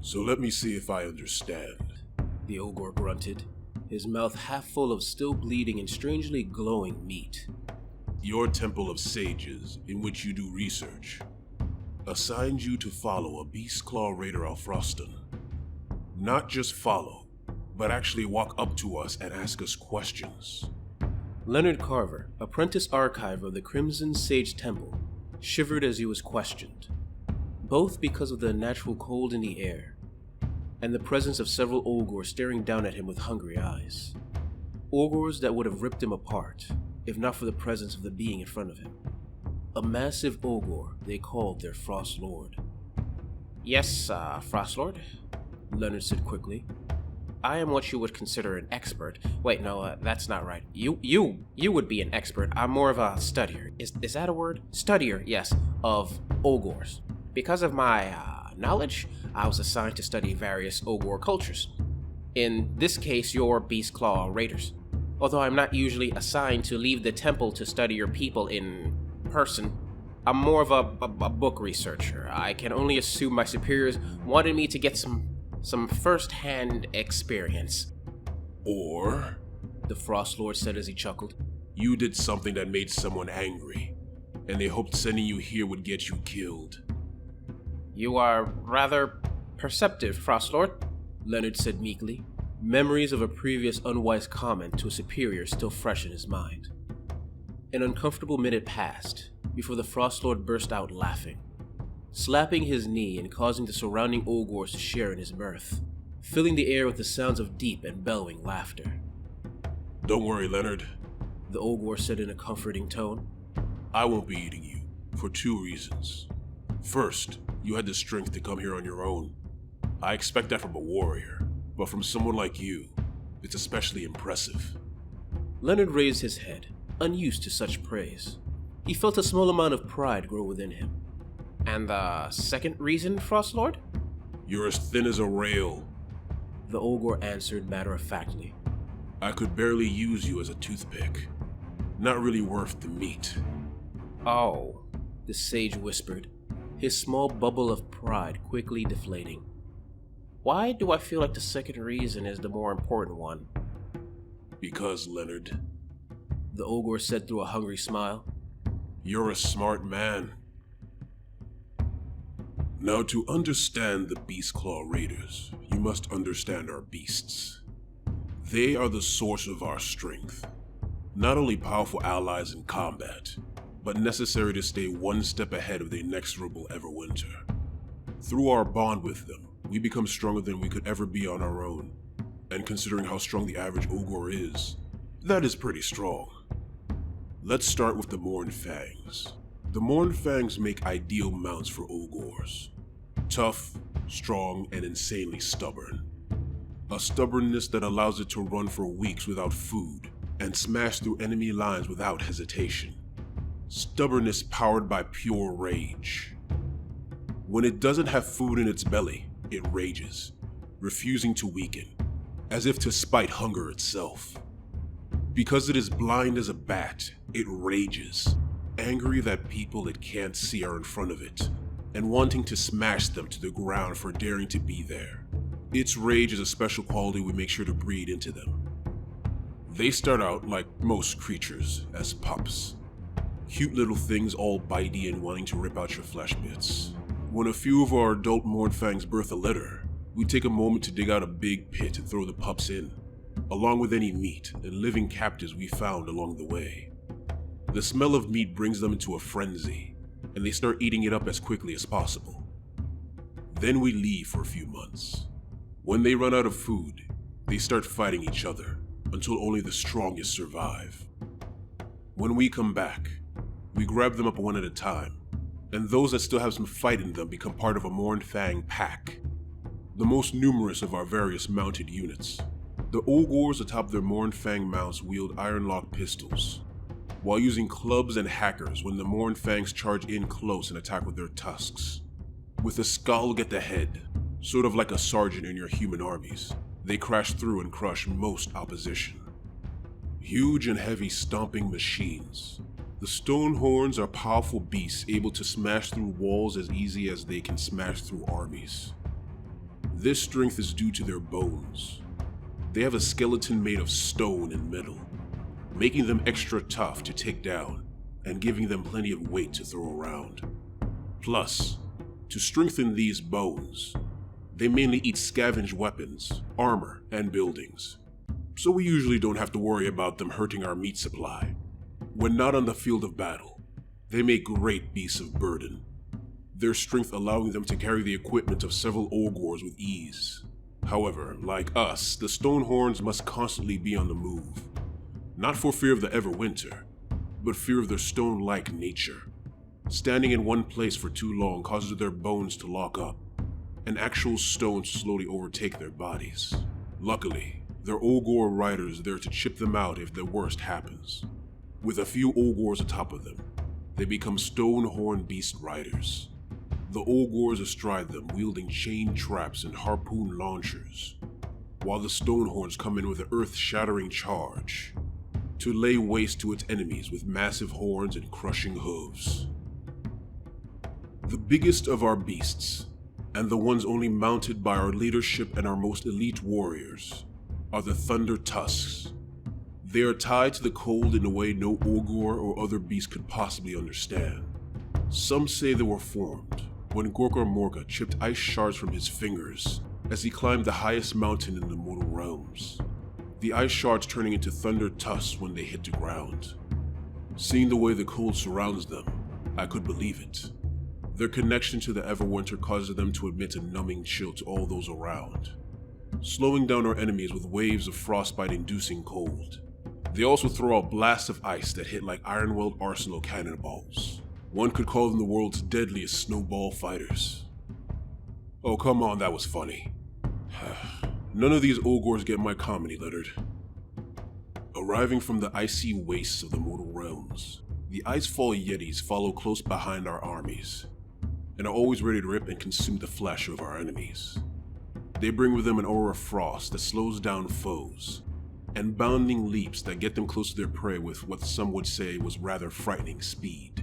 So let me see if I understand. The ogre grunted, his mouth half full of still bleeding and strangely glowing meat. Your temple of sages, in which you do research, assigned you to follow a Beastclaw Raider Alfroston. Not just follow, but actually walk up to us and ask us questions. Leonard Carver, apprentice archiver of the Crimson Sage Temple, shivered as he was questioned, both because of the natural cold in the air and the presence of several ogres staring down at him with hungry eyes. Ogres that would have ripped him apart, if not for the presence of the being in front of him. A massive ogre they called their Frost Lord. Yes, Frost Lord, Leonard said quickly. I am what you would consider an expert. Wait, no, that's not right. You would be an expert. I'm more of a studier. Is that a word? Studier, yes, of ogres. Because of my knowledge, I was assigned to study various ogre cultures. In this case, your Beastclaw Raiders. Although I'm not usually assigned to leave the temple to study your people in person, I'm more of a book researcher. I can only assume my superiors wanted me to get some first-hand experience. Or, the Frost Lord said as he chuckled, you did something that made someone angry, and they hoped sending you here would get you killed. You are rather perceptive, Frost Lord, Leonard said meekly, memories of a previous unwise comment to a superior still fresh in his mind. An uncomfortable minute passed before the Frost Lord burst out laughing, slapping his knee and causing the surrounding ogres to share in his mirth, filling the air with the sounds of deep and bellowing laughter. Don't worry, Leonard, the ogre said in a comforting tone. I won't be eating you, for 2 reasons. First, you had the strength to come here on your own. I expect that from a warrior, but from someone like you, it's especially impressive. Leonard raised his head, unused to such praise. He felt a small amount of pride grow within him. And the second reason, Frost Lord? You're as thin as a rail, the ogre answered matter-of-factly. I could barely use you as a toothpick. Not really worth the meat. Oh, the sage whispered, his small bubble of pride quickly deflating. Why do I feel like the second reason is the more important one? Because, Leonard, the ogre said through a hungry smile, you're a smart man. Now, to understand the Beastclaw Raiders, you must understand our beasts. They are the source of our strength. Not only powerful allies in combat, but necessary to stay one step ahead of the inexorable Everwinter. Through our bond with them, we become stronger than we could ever be on our own. And considering how strong the average ogre is, that is pretty strong. Let's start with the Born Fangs. The Born Fangs make ideal mounts for ogres. Tough, strong, and insanely stubborn. A stubbornness that allows it to run for weeks without food and smash through enemy lines without hesitation. Stubbornness powered by pure rage. When it doesn't have food in its belly, it rages, refusing to weaken, as if to spite hunger itself. Because it is blind as a bat, it rages, angry that people it can't see are in front of it, and wanting to smash them to the ground for daring to be there. Its rage is a special quality we make sure to breed into them. They start out, like most creatures, as pups. Cute little things all bitey and wanting to rip out your flesh bits. When a few of our adult Born Fangs birth a litter, we take a moment to dig out a big pit and throw the pups in, along with any meat and living captives we found along the way. The smell of meat brings them into a frenzy, and they start eating it up as quickly as possible. Then we leave for a few months. When they run out of food, they start fighting each other, until only the strongest survive. When we come back, we grab them up one at a time, and those that still have some fight in them become part of a Born Fang pack, the most numerous of our various mounted units. The ogres atop their Born Fang mounts wield iron-locked pistols, while using clubs and hackers when the Born Fangs charge in close and attack with their tusks. With a skull at the head, sort of like a sergeant in your human armies, they crash through and crush most opposition. Huge and heavy stomping machines, the stone horns are powerful beasts able to smash through walls as easy as they can smash through armies. This strength is due to their bones. They have a skeleton made of stone and metal, making them extra tough to take down and giving them plenty of weight to throw around. Plus, to strengthen these bones, they mainly eat scavenged weapons, armor, and buildings, so we usually don't have to worry about them hurting our meat supply. When not on the field of battle, they make great beasts of burden, their strength allowing them to carry the equipment of several ogres with ease. However, like us, the Stonehorns must constantly be on the move, not for fear of the Everwinter, but fear of their stone-like nature. Standing in one place for too long causes their bones to lock up, and actual stones slowly overtake their bodies. Luckily, their ogre riders are there to chip them out if the worst happens. With a few ogres atop of them, they become Stonehorn Beast Riders. The ogres astride them, wielding chain traps and harpoon launchers, while the Stonehorns come in with an earth-shattering charge to lay waste to its enemies with massive horns and crushing hooves. The biggest of our beasts, and the ones only mounted by our leadership and our most elite warriors, are the Thunder Tusks. They are tied to the cold in a way no ogre or other beast could possibly understand. Some say they were formed when Gorkar Morka chipped ice shards from his fingers as he climbed the highest mountain in the mortal realms, the ice shards turning into Thunder Tusks when they hit the ground. Seeing the way the cold surrounds them, I could believe it. Their connection to the Everwinter causes them to emit a numbing chill to all those around, slowing down our enemies with waves of frostbite-inducing cold. They also throw out blasts of ice that hit like Ironweld Arsenal cannonballs. One could call them the world's deadliest snowball fighters. Oh, come on, that was funny. None of these ogres get my comedy lettered. Arriving from the icy wastes of the mortal realms, the Icefall Yetis follow close behind our armies, and are always ready to rip and consume the flesh of our enemies. They bring with them an aura of frost that slows down foes, and bounding leaps that get them close to their prey with what some would say was rather frightening speed.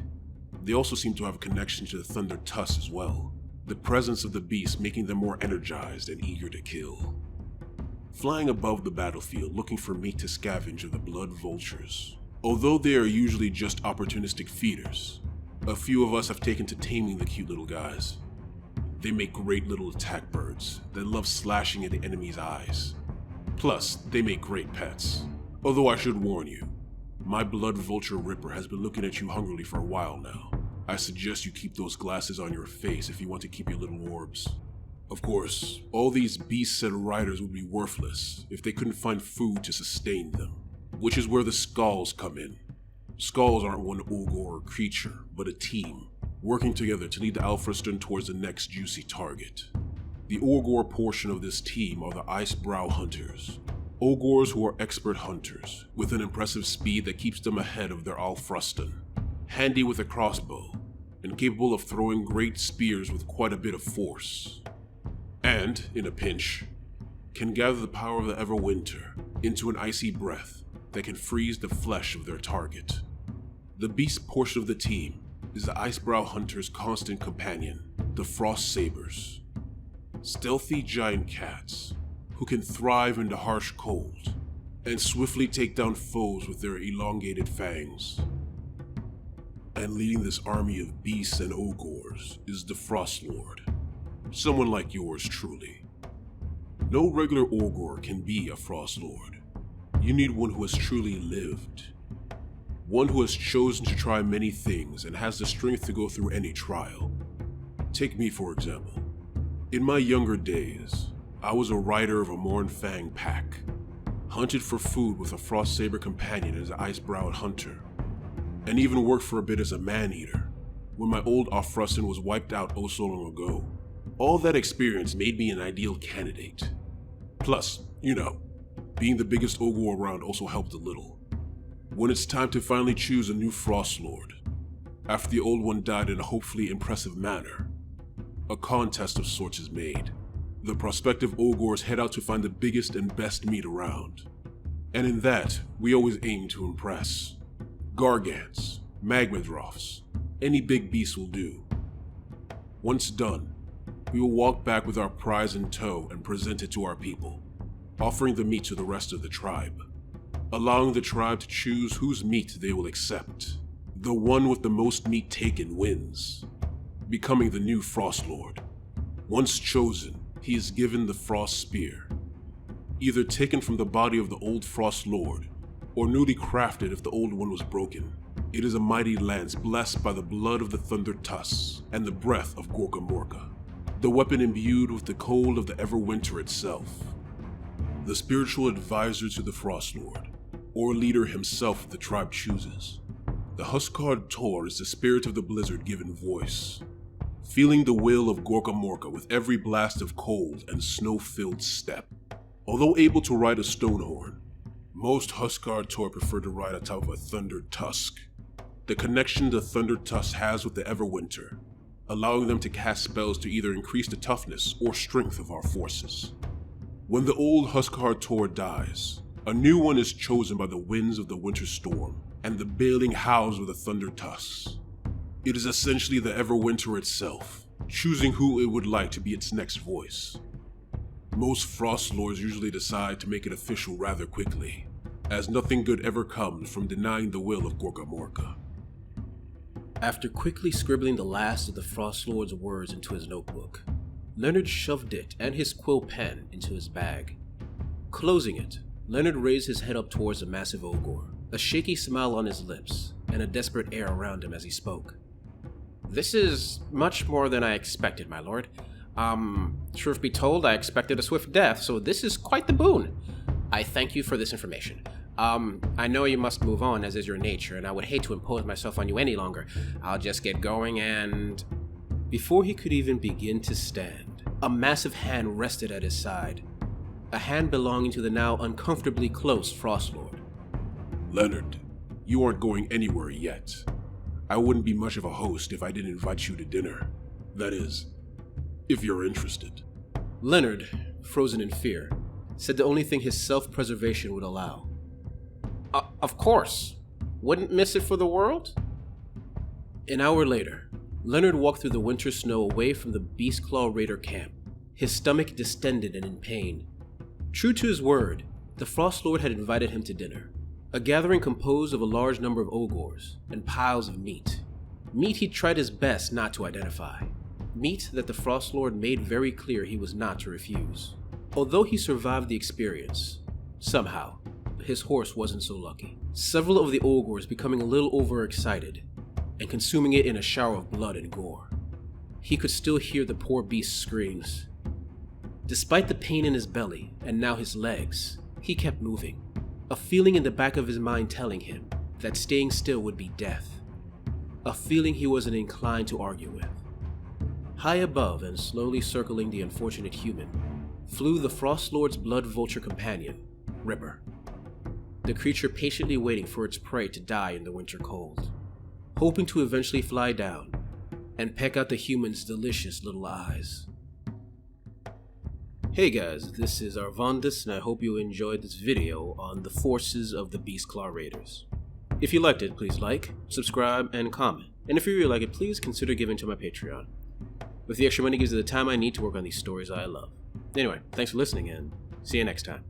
They also seem to have a connection to the Thunder Tusks as well, the presence of the beast making them more energized and eager to kill. Flying above the battlefield looking for meat to scavenge are the blood vultures. Although they are usually just opportunistic feeders, a few of us have taken to taming the cute little guys. They make great little attack birds that love slashing at the enemy's eyes. Plus, they make great pets. Although I should warn you, my blood vulture ripper has been looking at you hungrily for a while now. I suggest you keep those glasses on your face if you want to keep your little orbs. Of course, all these beasts and riders would be worthless if they couldn't find food to sustain them, which is where the Skulls come in. Skulls aren't one ogre or creature, but a team, working together to lead the Alfriston towards the next juicy target. The ogre portion of this team are the Icebrow Hunters, ogres who are expert hunters, with an impressive speed that keeps them ahead of their Alfriston, handy with a crossbow, and capable of throwing great spears with quite a bit of force. And, in a pinch, can gather the power of the Everwinter into an icy breath that can freeze the flesh of their target. The beast portion of the team is the Icebrow Hunter's constant companion, the Frost Sabers. Stealthy giant cats who can thrive in the harsh cold and swiftly take down foes with their elongated fangs. And leading this army of beasts and ogres is the Frost Lord, someone like yours truly. No regular ogre can be a Frost Lord. You need one who has truly lived. One who has chosen to try many things and has the strength to go through any trial. Take me, for example. In my younger days, I was a rider of a Born Fang pack, hunted for food with a Frost Saber companion as an ice-browed hunter, and even worked for a bit as a man-eater when my old Alfriston was wiped out oh so long ago. All that experience made me an ideal candidate. Plus, being the biggest ogre around also helped a little. When it's time to finally choose a new Frost Lord, after the old one died in a hopefully impressive manner, a contest of sorts is made. The prospective ogres head out to find the biggest and best meat around. And in that, we always aim to impress. Gargants, Magmadroths, any big beast will do. Once done, We will walk back with our prize in tow and present it to our people, offering the meat to the rest of the tribe, allowing the tribe to choose whose meat they will accept. The one with the most meat taken wins, becoming the new Frost Lord. Once chosen, he is given the Frost Spear, either taken from the body of the old Frost Lord, or newly crafted if the old one was broken. It is a mighty lance blessed by the blood of the Thunder Tusks and the breath of Gorkamorka, the weapon imbued with the cold of the Everwinter itself. The spiritual advisor to the Frost Lord, or leader himself if the tribe chooses. The Huskard Tor is the spirit of the blizzard given voice, feeling the will of Gorkamorka with every blast of cold and snow-filled steppe. Although able to ride a Stonehorn, most Huskard Tor prefer to ride atop of a Thunder Tusk. The connection the Thunder Tusk has with the Everwinter, allowing them to cast spells to either increase the toughness or strength of our forces. When the old Huskard Tor dies, a new one is chosen by the winds of the winter storm and the bailing howls of the Thunder Tusks. It is essentially the Everwinter itself, choosing who it would like to be its next voice. Most Frost Lords usually decide to make it official rather quickly, as nothing good ever comes from denying the will of Gorkamorka. After quickly scribbling the last of the Frost Lord's words into his notebook, Leonard shoved it and his quill pen into his bag. Closing it, Leonard raised his head up towards the massive ogre, a shaky smile on his lips and a desperate air around him as he spoke. "This is much more than I expected, my lord. Truth be told, I expected a swift death, so this is quite the boon. I thank you for this information. I know you must move on, as is your nature, and I would hate to impose myself on you any longer. I'll just get going and..." Before he could even begin to stand, a massive hand rested at his side, a hand belonging to the now uncomfortably close Frost Lord. "Leonard, you aren't going anywhere yet. I wouldn't be much of a host if I didn't invite you to dinner. That is, if you're interested." Leonard, frozen in fear, said the only thing his self-preservation would allow. Of course. Wouldn't miss it for the world?" An hour later, Leonard walked through the winter snow away from the Beastclaw Raider camp, his stomach distended and in pain. True to his word, the Frost Lord had invited him to dinner, a gathering composed of a large number of ogres and piles of meat. Meat he tried his best not to identify. Meat that the Frost Lord made very clear he was not to refuse. Although he survived the experience, somehow, his horse wasn't so lucky. Several of the ogres becoming a little overexcited and consuming it in a shower of blood and gore. He could still hear the poor beast's screams. Despite the pain in his belly and now his legs, he kept moving, a feeling in the back of his mind telling him that staying still would be death, a feeling he wasn't inclined to argue with. High above and slowly circling the unfortunate human, flew the Frost Lord's blood vulture companion, Ripper, the creature patiently waiting for its prey to die in the winter cold, hoping to eventually fly down and peck out the human's delicious little eyes. Hey guys, this is Arvandus and I hope you enjoyed this video on the forces of the Beastclaw Raiders. If you liked it, please like, subscribe, and comment. And if you really like it, please consider giving to my Patreon. With the extra money gives me the time I need to work on these stories I love. Anyway, thanks for listening and see you next time.